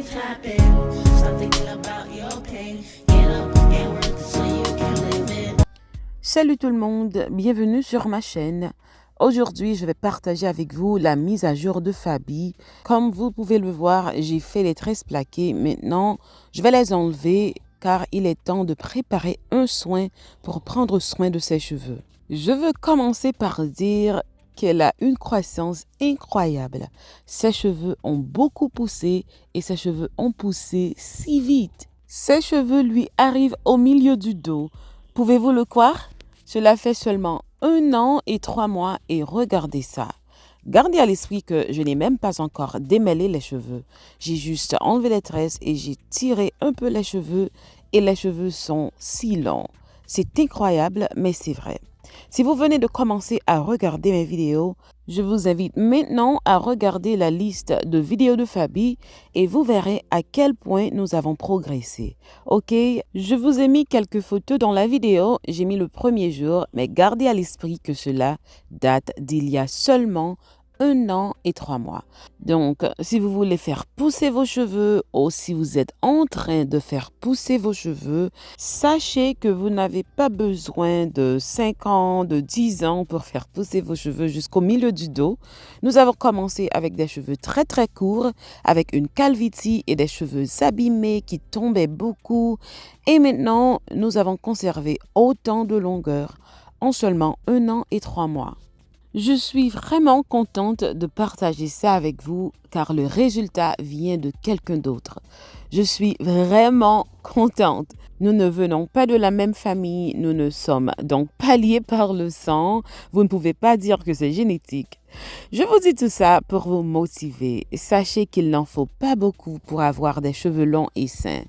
and tap in. Stop thinking about your pain. Get up and work so you can live it. Salut tout le monde, bienvenue sur ma chaîne. Aujourd'hui, je vais partager avec vous la mise à jour de Fabi. Comme vous pouvez le voir, j'ai fait les tresses plaquées. Maintenant, je vais les enlever car il est temps de préparer un soin pour prendre soin de ses cheveux. Je veux commencer par dire qu'elle a une croissance incroyable. Ses cheveux ont beaucoup poussé et ses cheveux ont poussé si vite. Ses cheveux lui arrivent au milieu du dos. Pouvez-vous le croire? Cela fait seulement 1 an et 3 mois et regardez ça. Gardez à l'esprit que je n'ai même pas encore démêlé les cheveux. J'ai juste enlevé les tresses et j'ai tiré un peu les cheveux et les cheveux sont si longs. C'est incroyable, mais c'est vrai. Si vous venez de commencer à regarder mes vidéos, je vous invite maintenant à regarder la liste de vidéos de Fabi et vous verrez à quel point nous avons progressé. Ok, je vous ai mis quelques photos dans la vidéo, j'ai mis le premier jour, mais gardez à l'esprit que cela date d'il y a seulement 1 an et 3 mois. Donc, si vous voulez faire pousser vos cheveux ou si vous êtes en train de faire pousser vos cheveux, sachez que vous n'avez pas besoin de 5 ans, de 10 ans pour faire pousser vos cheveux jusqu'au milieu du dos. Nous avons commencé avec des cheveux très très courts, avec une calvitie et des cheveux abîmés qui tombaient beaucoup. Et maintenant, nous avons conservé autant de longueur en seulement 1 an et 3 mois. Je suis vraiment contente de partager ça avec vous car le résultat vient de quelqu'un d'autre. Je suis vraiment contente. Nous ne venons pas de la même famille, nous ne sommes donc pas liés par le sang. Vous ne pouvez pas dire que c'est génétique. Je vous dis tout ça pour vous motiver. Sachez qu'il n'en faut pas beaucoup pour avoir des cheveux longs et sains.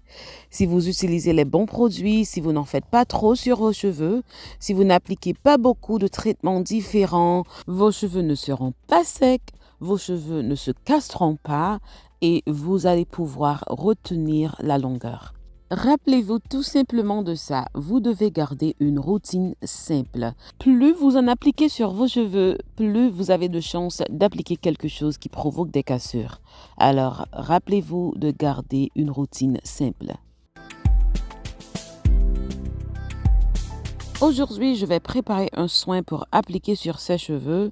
Si vous utilisez les bons produits, si vous n'en faites pas trop sur vos cheveux, si vous n'appliquez pas beaucoup de traitements différents, vos cheveux ne seront pas secs, vos cheveux ne se casseront pas et vous allez pouvoir retenir la longueur. Rappelez-vous tout simplement de ça, vous devez garder une routine simple. Plus vous en appliquez sur vos cheveux, plus vous avez de chances d'appliquer quelque chose qui provoque des cassures. Alors, rappelez-vous de garder une routine simple. Aujourd'hui, je vais préparer un soin pour appliquer sur ses cheveux.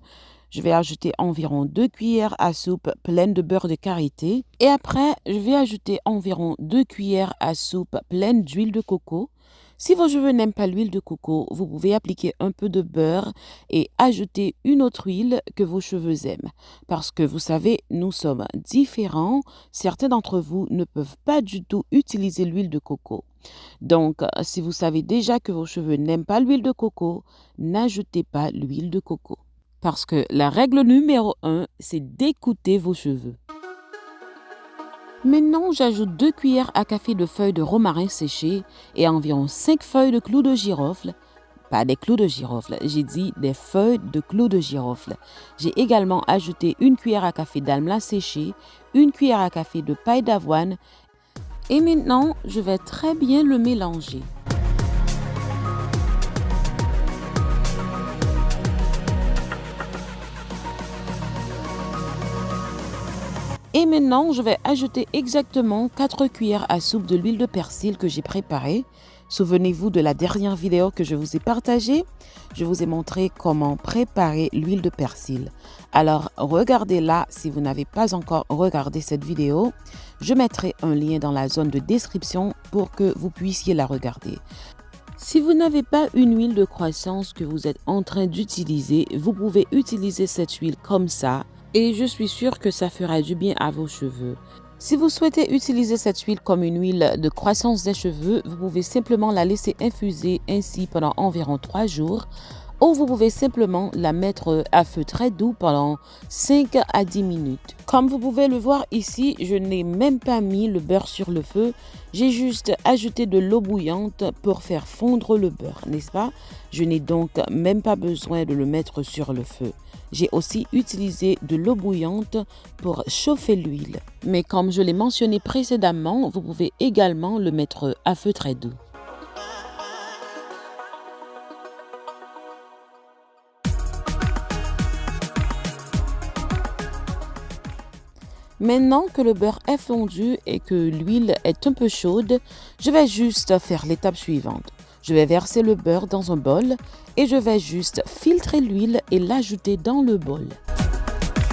Je vais ajouter environ 2 cuillères à soupe pleines de beurre de karité. Et après, je vais ajouter environ 2 cuillères à soupe pleines d'huile de coco. Si vos cheveux n'aiment pas l'huile de coco, vous pouvez appliquer un peu de beurre et ajouter une autre huile que vos cheveux aiment. Parce que vous savez, nous sommes différents. Certains d'entre vous ne peuvent pas du tout utiliser l'huile de coco. Donc, si vous savez déjà que vos cheveux n'aiment pas l'huile de coco, n'ajoutez pas l'huile de coco. Parce que la règle numéro 1, c'est d'écouter vos cheveux. Maintenant, j'ajoute 2 cuillères à café de feuilles de romarin séchées et environ 5 feuilles de clous de girofle. Pas des clous de girofle, j'ai dit des feuilles de clous de girofle. J'ai également ajouté 1 cuillère à café d'almla séchée, 1 cuillère à café de paille d'avoine. Et maintenant, je vais très bien le mélanger. Et maintenant, je vais ajouter exactement 4 cuillères à soupe de l'huile de persil que j'ai préparée. Souvenez-vous de la dernière vidéo que je vous ai partagée. Je vous ai montré comment préparer l'huile de persil. Alors, regardez-la si vous n'avez pas encore regardé cette vidéo. Je mettrai un lien dans la zone de description pour que vous puissiez la regarder. Si vous n'avez pas une huile de croissance que vous êtes en train d'utiliser, vous pouvez utiliser cette huile comme ça. Et je suis sûre que ça fera du bien à vos cheveux. Si vous souhaitez utiliser cette huile comme une huile de croissance des cheveux, vous pouvez simplement la laisser infuser ainsi pendant environ 3 jours. Ou vous pouvez simplement la mettre à feu très doux pendant 5 à 10 minutes. Comme vous pouvez le voir ici, je n'ai même pas mis le beurre sur le feu. J'ai juste ajouté de l'eau bouillante pour faire fondre le beurre, n'est-ce pas? Je n'ai donc même pas besoin de le mettre sur le feu. J'ai aussi utilisé de l'eau bouillante pour chauffer l'huile. Mais comme je l'ai mentionné précédemment, vous pouvez également le mettre à feu très doux. Maintenant que le beurre est fondu et que l'huile est un peu chaude, je vais juste faire l'étape suivante. Je vais verser le beurre dans un bol et je vais juste filtrer l'huile et l'ajouter dans le bol.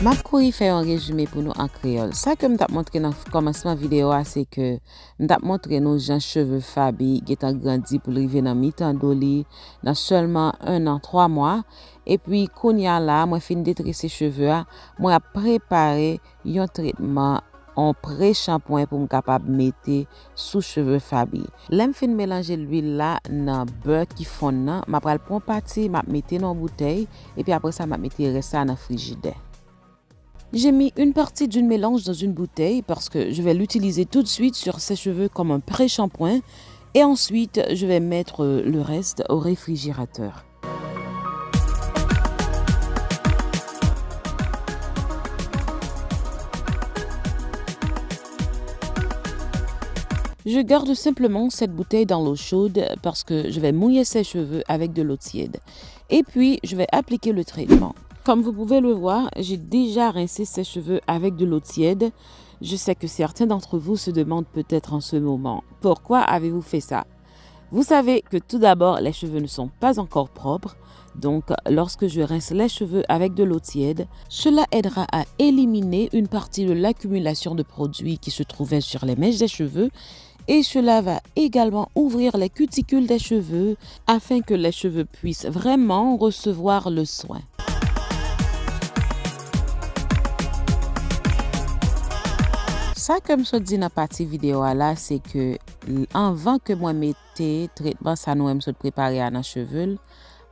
Je vais faire un résumé pour nous en créole. Ça que je vais montrer dans le commencement de la vidéo, c'est que je vais montrer nos gens cheveux Fabi qui ont grandi pour arriver dans mi-temps d'oli dans seulement 1 an, 3 mois. Et puis, quand là, moi fin détresser cheveux, moi a préparé un traitement en pré-shampoing pour me capable mettre sous cheveux Fabi. Là, je fin mélanger l'huile là dans beurre qui fond là, je vais prendre partie, je mettre dans une bouteille et puis après ça, je mettre le reste dans le frigidaire. J'ai mis une partie du mélange dans une bouteille parce que je vais l'utiliser tout de suite sur ses cheveux comme un pré-shampoing et ensuite je vais mettre le reste au réfrigérateur. Je garde simplement cette bouteille dans l'eau chaude parce que je vais mouiller ses cheveux avec de l'eau tiède. Et puis, je vais appliquer le traitement. Comme vous pouvez le voir, j'ai déjà rincé ses cheveux avec de l'eau tiède. Je sais que certains d'entre vous se demandent peut-être en ce moment, pourquoi avez-vous fait ça? Vous savez que tout d'abord, les cheveux ne sont pas encore propres. Donc, lorsque je rince les cheveux avec de l'eau tiède, cela aidera à éliminer une partie de l'accumulation de produits qui se trouvaient sur les mèches des cheveux et cela va également ouvrir les cuticules des cheveux afin que les cheveux puissent vraiment recevoir le soin. Ça, comme je dis dans la partie vidéo là, c'est que avant que moi mette traitement ça nous aime se préparer à nos cheveux,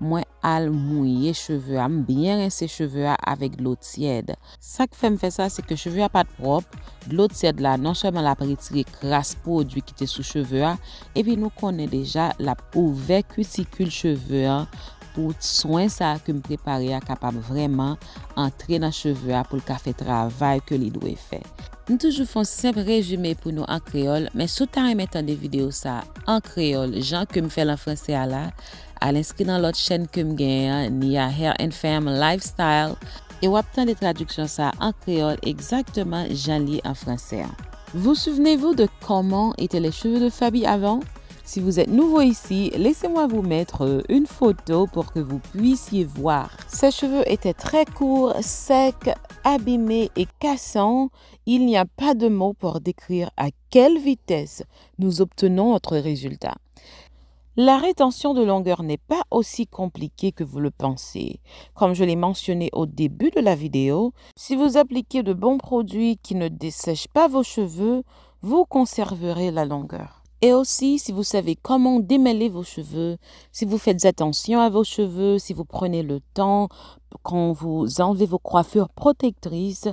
moi al mouiller cheveux, bien rincer cheveux avec de l'eau tiède. Ça qui fait me faire ça, c'est que cheveux a pas de propre, de l'eau tiède là non seulement la retirer crasse produit qui était sous cheveux et puis nous connaît déjà la ouvert cuticule cheveux pour soin ça que me préparer à capable vraiment entrer dans cheveux pour le café travail que les doit faire. Nous toujours font simple résumé pour nous en créole, mais si tu as des vidéos ça en créole, gens que me fait en français à l'inscrire dans l'autre chaîne que me gagne, ni à Hair and Fam Lifestyle, et ou obtenir des traductions ça en créole exactement j'en lis en français. Vous souvenez-vous de comment étaient les cheveux de Fabi avant? Si vous êtes nouveau ici, laissez-moi vous mettre une photo pour que vous puissiez voir. Ses cheveux étaient très courts, secs, abîmés et cassants. Il n'y a pas de mots pour décrire à quelle vitesse nous obtenons notre résultat. La rétention de longueur n'est pas aussi compliquée que vous le pensez. Comme je l'ai mentionné au début de la vidéo, si vous appliquez de bons produits qui ne dessèchent pas vos cheveux, vous conserverez la longueur. Et aussi, si vous savez comment démêler vos cheveux, si vous faites attention à vos cheveux, si vous prenez le temps, quand vous enlevez vos coiffures protectrices,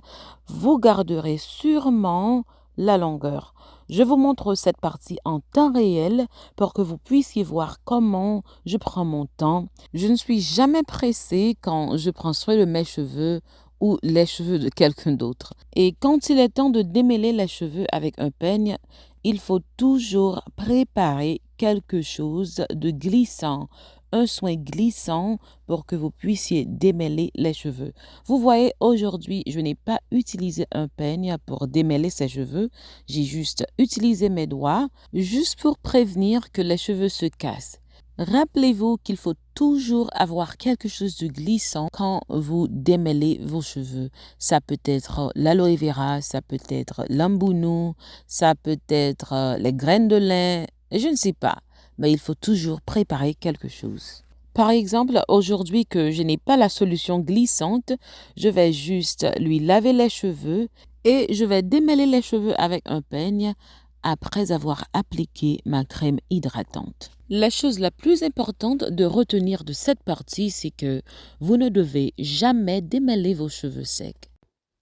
vous garderez sûrement la longueur. Je vous montre cette partie en temps réel pour que vous puissiez voir comment je prends mon temps. Je ne suis jamais pressée quand je prends soin de mes cheveux ou les cheveux de quelqu'un d'autre. Et quand il est temps de démêler les cheveux avec un peigne, il faut toujours préparer quelque chose de glissant, un soin glissant pour que vous puissiez démêler les cheveux. Vous voyez, aujourd'hui, je n'ai pas utilisé un peigne pour démêler ces cheveux. J'ai juste utilisé mes doigts, juste pour prévenir que les cheveux se cassent. Rappelez-vous qu'il faut toujours avoir quelque chose de glissant quand vous démêlez vos cheveux. Ça peut être l'aloe vera, ça peut être l'ambounou, ça peut être les graines de lin, je ne sais pas. Mais il faut toujours préparer quelque chose. Par exemple, aujourd'hui que je n'ai pas la solution glissante, je vais juste lui laver les cheveux et je vais démêler les cheveux avec un peigne après avoir appliqué ma crème hydratante. La chose la plus importante de retenir de cette partie, c'est que vous ne devez jamais démêler vos cheveux secs.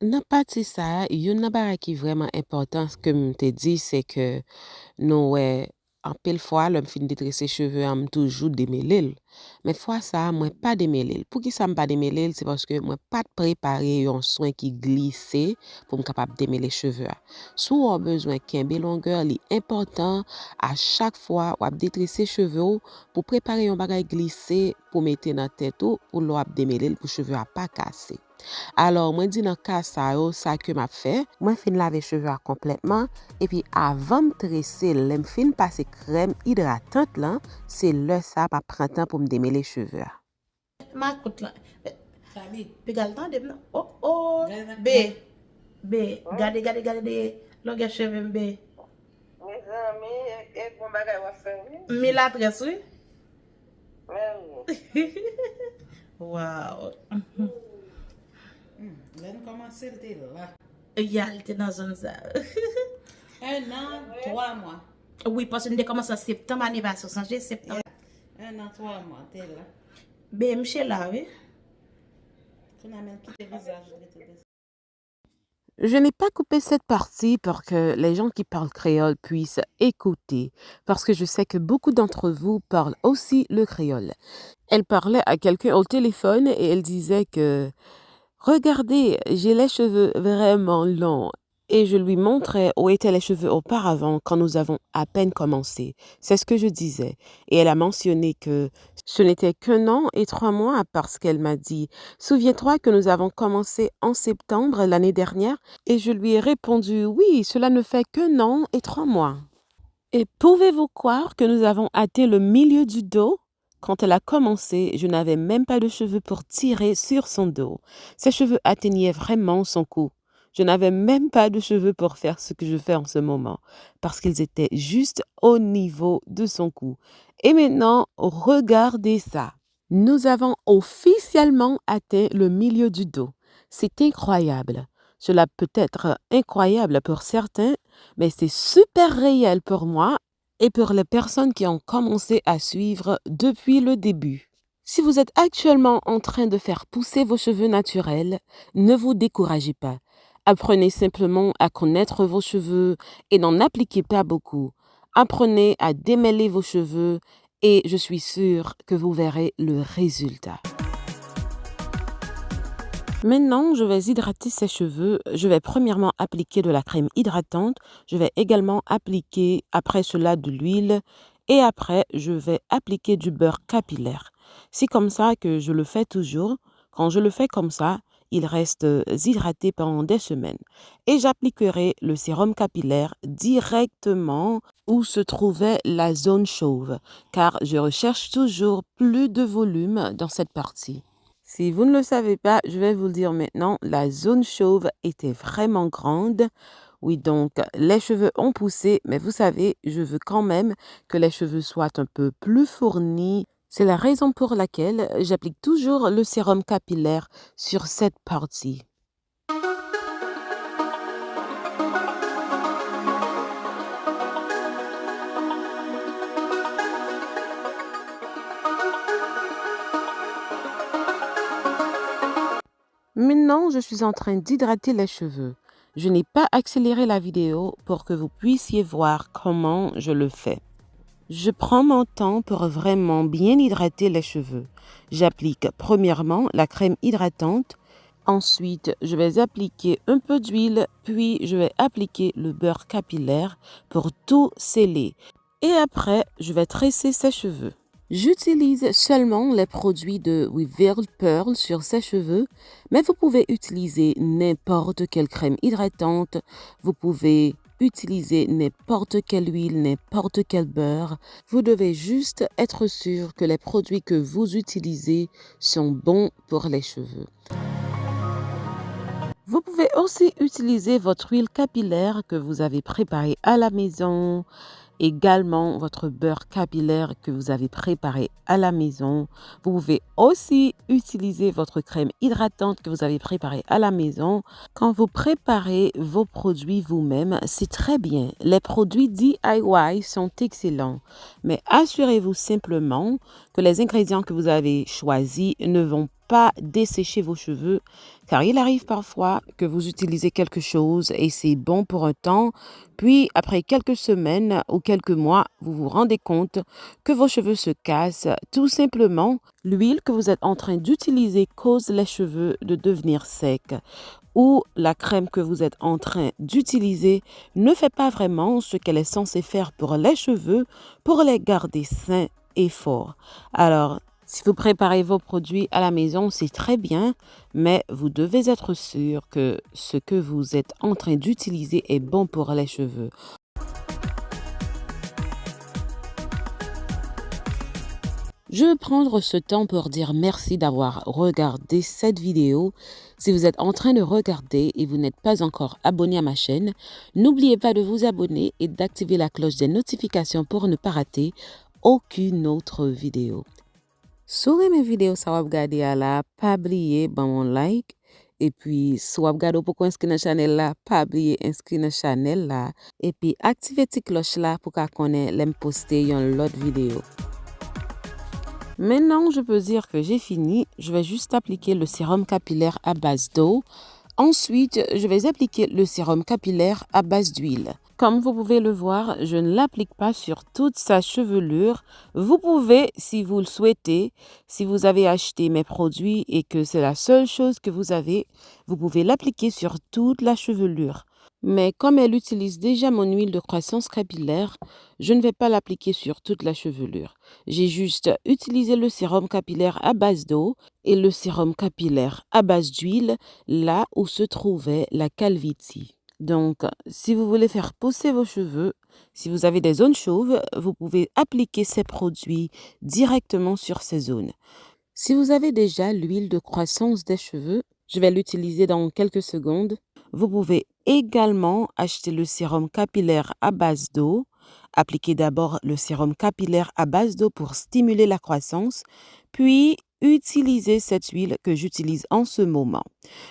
Dans partie ça, il y a une barre qui est vraiment importante que je te dis, c'est que nous, en pile fois, l'homme fin de tresser cheveux, am toujours démêler. Mais fois ça, moi pas démêler. Pour qui ça me pas démêler, c'est parce que moi pas préparer un soin qui glissé pour me capable démêler cheveux. Si vous avez besoin qu'un longueur, li important à chaque fois ou détresser cheveux pour préparer un bagage glissé pour mettre dans tête ou pour l'ou démêler pour cheveux à pas casser. Alors, moi, dis dans cas ça, ça que m'a fait, moi, fin laver cheveux complètement, et puis avant de tresser, l'aime fin passer crème hydratante là, c'est le ça, pas printemps pour me démêler les cheveux. Ma koute la. Sabi, Pi gal tan dem nan. Oh, Gade nan- be. Be, gade, lo gen cheve mbe. Me zami, e kon bagay wap fè mi? Mi la tres, oui? Men, Wow. Lè nou komanse lte la. Yal te nan zon sa. 1 an, 3 mwa. Oui, parce que nous commencé en septembre, anniversaire, septembre. 1 an, 3 mwa, te la. Be, mche la, oui? Kon a men kite vizaj li te de. Je n'ai pas coupé cette partie pour que les gens qui parlent créole puissent écouter, parce que je sais que beaucoup d'entre vous parlent aussi le créole. Elle parlait à quelqu'un au téléphone et elle disait que regardez, j'ai les cheveux vraiment longs. Et je lui montrais où étaient les cheveux auparavant quand nous avons à peine commencé. C'est ce que je disais. Et elle a mentionné que ce n'était qu'1 an et 3 mois parce qu'elle m'a dit « Souviens-toi que nous avons commencé en septembre l'année dernière ?» Et je lui ai répondu « Oui, cela ne fait qu'1 an et 3 mois. » Et pouvez-vous croire que nous avons atteint le milieu du dos? Quand elle a commencé, je n'avais même pas de cheveux pour tirer sur son dos. Ses cheveux atteignaient vraiment son cou. Je n'avais même pas de cheveux pour faire ce que je fais en ce moment, parce qu'ils étaient juste au niveau de son cou. Et maintenant, regardez ça. Nous avons officiellement atteint le milieu du dos. C'est incroyable. Cela peut être incroyable pour certains, mais c'est super réel pour moi et pour les personnes qui ont commencé à suivre depuis le début. Si vous êtes actuellement en train de faire pousser vos cheveux naturels, ne vous découragez pas. Apprenez simplement à connaître vos cheveux et n'en appliquez pas beaucoup. Apprenez à démêler vos cheveux et je suis sûre que vous verrez le résultat. Maintenant, je vais hydrater ses cheveux. Je vais premièrement appliquer de la crème hydratante. Je vais également appliquer après cela de l'huile et après, je vais appliquer du beurre capillaire. C'est comme ça que je le fais toujours. Quand je le fais comme ça, il reste hydraté pendant des semaines. Et j'appliquerai le sérum capillaire directement où se trouvait la zone chauve, car je recherche toujours plus de volume dans cette partie. Si vous ne le savez pas, je vais vous le dire maintenant, la zone chauve était vraiment grande. Oui, donc les cheveux ont poussé, mais vous savez, je veux quand même que les cheveux soient un peu plus fournis. C'est la raison pour laquelle j'applique toujours le sérum capillaire sur cette partie. Maintenant, je suis en train d'hydrater les cheveux. Je n'ai pas accéléré la vidéo pour que vous puissiez voir comment je le fais. Je prends mon temps pour vraiment bien hydrater les cheveux. J'applique premièrement la crème hydratante. Ensuite, je vais appliquer un peu d'huile, puis je vais appliquer le beurre capillaire pour tout sceller. Et après, je vais tresser ses cheveux. J'utilise seulement les produits de Revealed Pearl sur ses cheveux, mais vous pouvez utiliser n'importe quelle crème hydratante, vous pouvez utiliser n'importe quelle huile, n'importe quel beurre. Vous devez juste être sûr que les produits que vous utilisez sont bons pour les cheveux. Vous pouvez aussi utiliser votre huile capillaire que vous avez préparée à la maison, également votre beurre capillaire que vous avez préparé à la maison. Vous pouvez aussi utiliser votre crème hydratante que vous avez préparée à la maison. Quand vous préparez vos produits vous-même, c'est très bien. Les produits DIY sont excellents, mais assurez-vous simplement que les ingrédients que vous avez choisis ne vont pas dessécher vos cheveux, car il arrive parfois que vous utilisez quelque chose et c'est bon pour un temps, puis après quelques semaines ou quelques mois, vous vous rendez compte que vos cheveux se cassent. Tout simplement, l'huile que vous êtes en train d'utiliser cause les cheveux de devenir secs, ou la crème que vous êtes en train d'utiliser ne fait pas vraiment ce qu'elle est censée faire pour les cheveux, pour les garder sains et forts. Alors, Si vous préparez vos produits à la maison, c'est très bien, mais vous devez être sûr que ce que vous êtes en train d'utiliser est bon pour les cheveux. Je veux prendre ce temps pour dire merci d'avoir regardé cette vidéo. Si vous êtes en train de regarder et vous n'êtes pas encore abonné à ma chaîne, n'oubliez pas de vous abonner et d'activer la cloche des notifications pour ne pas rater aucune autre vidéo. Sou mes vidéos ça va regarder à la, pas oublier mon like. Et puis, si vous regardez pour inscrire dans la chaîne là, pas oublier inscrire dans la chaîne là. Et puis, activez la cloche là pour qu'on connaisse les poster une autre vidéo. Maintenant, je peux dire que j'ai fini. Je vais juste appliquer le sérum capillaire à base d'eau. Ensuite, je vais appliquer le sérum capillaire à base d'huile. Comme vous pouvez le voir, je ne l'applique pas sur toute sa chevelure. Vous pouvez, si vous le souhaitez, si vous avez acheté mes produits et que c'est la seule chose que vous avez, vous pouvez l'appliquer sur toute la chevelure. Mais comme elle utilise déjà mon huile de croissance capillaire, je ne vais pas l'appliquer sur toute la chevelure. J'ai juste utilisé le sérum capillaire à base d'eau et le sérum capillaire à base d'huile là où se trouvait la calvitie. Donc, si vous voulez faire pousser vos cheveux, si vous avez des zones chauves, vous pouvez appliquer ces produits directement sur ces zones. Si vous avez déjà l'huile de croissance des cheveux, je vais l'utiliser dans quelques secondes. Vous pouvez également acheter le sérum capillaire à base d'eau. Appliquez d'abord le sérum capillaire à base d'eau pour stimuler la croissance, puis utilisez cette huile que j'utilise en ce moment.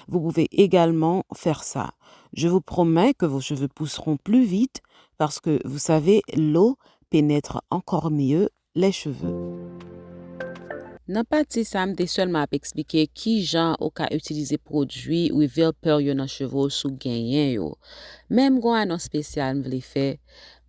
Vous pouvez également faire ça. Je vous promets que vos cheveux pousseront plus vite parce que, vous savez, l'eau pénètre encore mieux les cheveux. Nan pati sa mte seulement ap explike ki jan ou ka utilize produit ou repair yo nan cheveux sou genyen yo. Même gon annonce spécial m vle fe.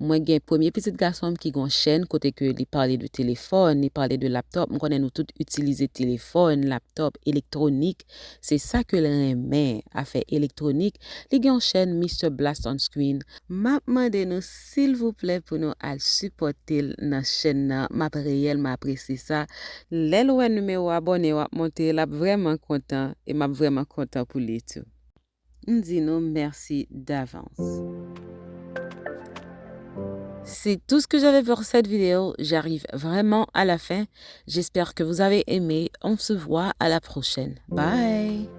Mwen gen premier petit garçon qui gon chaîne côté que li parle de téléphone, li parle de laptop, m konnen nou tout utiliser téléphone, laptop, électronique, c'est ça que l'aimer a fait électronique. Li gen chaîne Mr. Blast on Screen. M'a demandé nous s'il vous plaît pour nous al supporter nan chaîne nan, m'a réellement apprécié ça. L'el wè numéro abonné wap monter, l'a vraiment content et m'a vraiment content pour lui tout. M'di nou merci d'avance. C'est tout ce que j'avais pour cette vidéo. J'arrive vraiment à la fin. J'espère que vous avez aimé. On se voit à la prochaine. Bye!